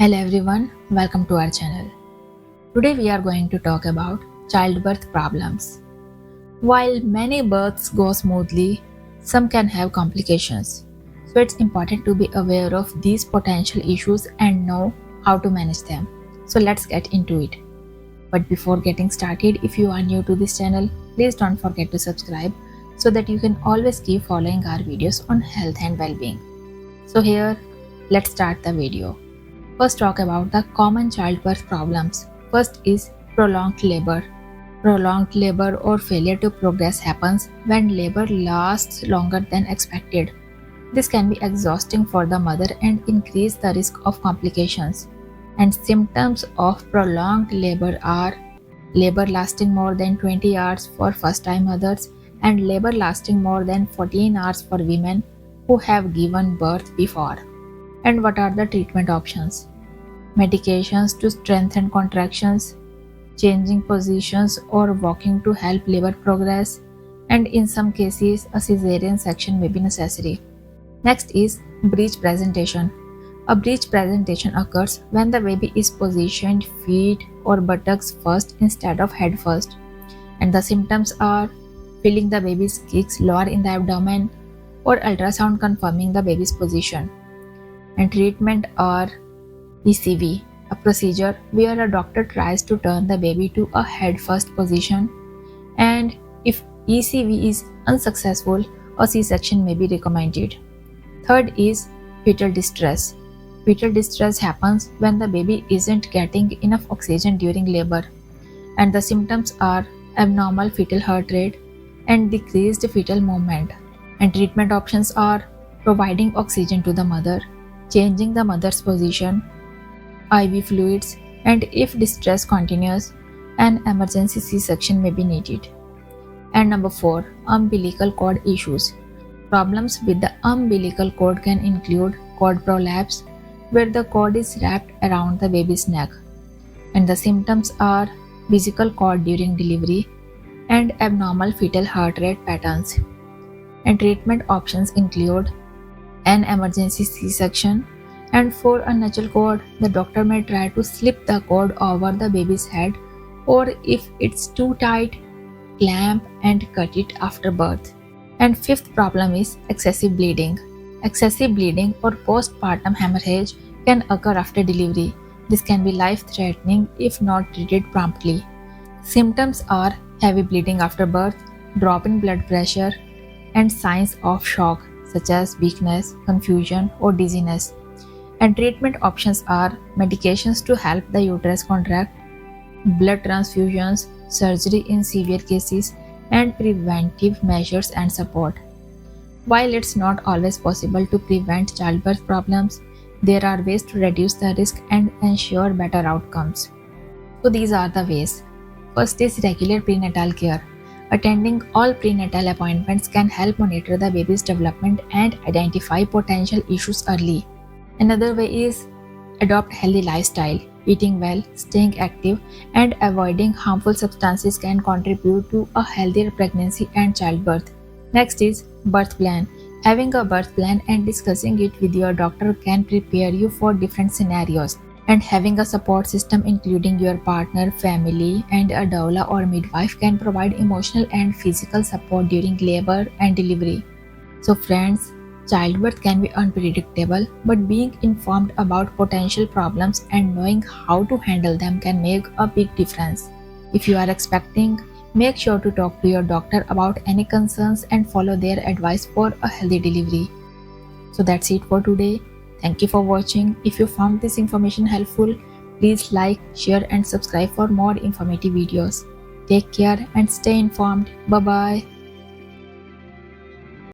Hello everyone, welcome to our channel. Today we are going to talk about childbirth problems. While many births go smoothly, some can have complications. So it's important to be aware of these potential issues and know how to manage them. So let's get into it. But before getting started, if you are new to this channel, please don't forget to subscribe so that you can always keep following our videos on health and well-being. So here, let's start the video. First, talk about the common childbirth problems. First is prolonged labor. Prolonged labor or failure to progress happens when labor lasts longer than expected. This can be exhausting for the mother and increase the risk of complications. And symptoms of prolonged labor are labor lasting more than 20 hours for first-time mothers and labor lasting more than 14 hours for women who have given birth before. And what are the treatment options? Medications to strengthen contractions, changing positions or walking to help labor progress, and in some cases, a cesarean section may be necessary. Next is breech presentation. A breech presentation occurs when the baby is positioned feet or buttocks first instead of head first, and the symptoms are feeling the baby's kicks lower in the abdomen or ultrasound confirming the baby's position. And treatment are ECV, a procedure where a doctor tries to turn the baby to a head first position, and if ECV is unsuccessful, a C-section may be recommended. Third is fetal distress. Fetal distress happens when the baby isn't getting enough oxygen during labor, and the symptoms are abnormal fetal heart rate and decreased fetal movement. And treatment options are providing oxygen to the mother, changing the mother's position, IV fluids, and if distress continues, an emergency C-section may be needed. And number 4, umbilical cord issues. Problems with the umbilical cord can include cord prolapse, where the cord is wrapped around the baby's neck, and the symptoms are vesical cord during delivery and abnormal fetal heart rate patterns. And treatment options include an emergency C-section, and for a natural cord, the doctor may try to slip the cord over the baby's head, or if it's too tight, clamp and cut it after birth. And fifth problem is excessive bleeding. Excessive bleeding or postpartum hemorrhage can occur after delivery. This can be life-threatening if not treated promptly. Symptoms are heavy bleeding after birth, drop in blood pressure, and signs of shock such as weakness, confusion, or dizziness. And treatment options are medications to help the uterus contract, blood transfusions, surgery in severe cases, and preventive measures and support. While it's not always possible to prevent childbirth problems, there are ways to reduce the risk and ensure better outcomes. So these are the ways. First is regular prenatal care. Attending all prenatal appointments can help monitor the baby's development and identify potential issues early. Another way is adopt healthy lifestyle. Eating well, staying active, and avoiding harmful substances can contribute to a healthier pregnancy and childbirth. Next is birth plan. Having a birth plan and discussing it with your doctor can prepare you for different scenarios. And having a support system including your partner, family, and a doula or midwife can provide emotional and physical support during labor and delivery. So friends, childbirth can be unpredictable, but being informed about potential problems and knowing how to handle them can make a big difference. If you are expecting, make sure to talk to your doctor about any concerns and follow their advice for a healthy delivery. So that's it for today. Thank you for watching. If you found this information helpful, please like, share, and subscribe for more informative videos. Take care and stay informed. Bye bye.